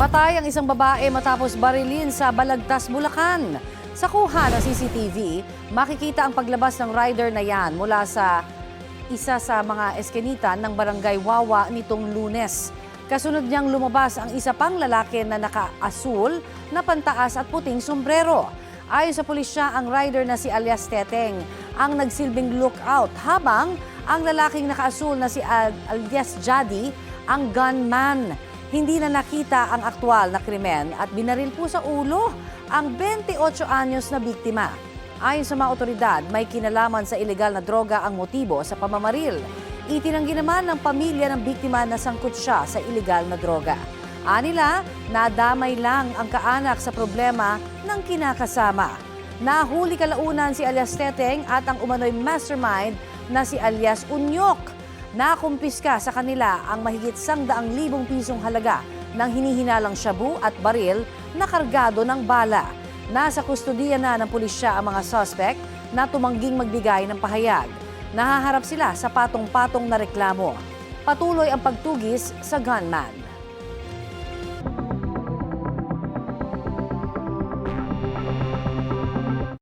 Patay ang isang babae matapos barilin sa Balagtas, Bulacan. Sa kuha ng CCTV, makikita ang paglabas ng rider na yan mula sa isa sa mga eskinita ng barangay Wawa nitong Lunes. Kasunod niyang lumabas ang isa pang lalaki na naka-asul na pantaas at puting sombrero. Ayon sa pulisya, ang rider na si alias Teteng ang nagsilbing lookout habang ang lalaking naka-asul na si alias Jadi ang gunman. Hindi na nakita ang aktwal na krimen at binaril po sa ulo ang 28 anyos na biktima. Ayon sa mga otoridad, may kinalaman sa ilegal na droga ang motibo sa pamamaril. Itinanggi naman ng pamilya ng biktima na sangkot siya sa ilegal na droga. Anila, nadamay lang ang kaanak sa problema ng kinakasama. Nahuli kalaunan si alias Teteng at ang umano'y mastermind na si alias Unyok. Nakumpiska sa kanila ang mahigit 100,000 pisong halaga ng hinihinalang shabu at baril na kargado ng bala. Nasa kustudiya na ng pulisya ang mga suspect na tumangging magbigay ng pahayag. Nahaharap sila sa patong-patong na reklamo. Patuloy ang pagtugis sa gunman.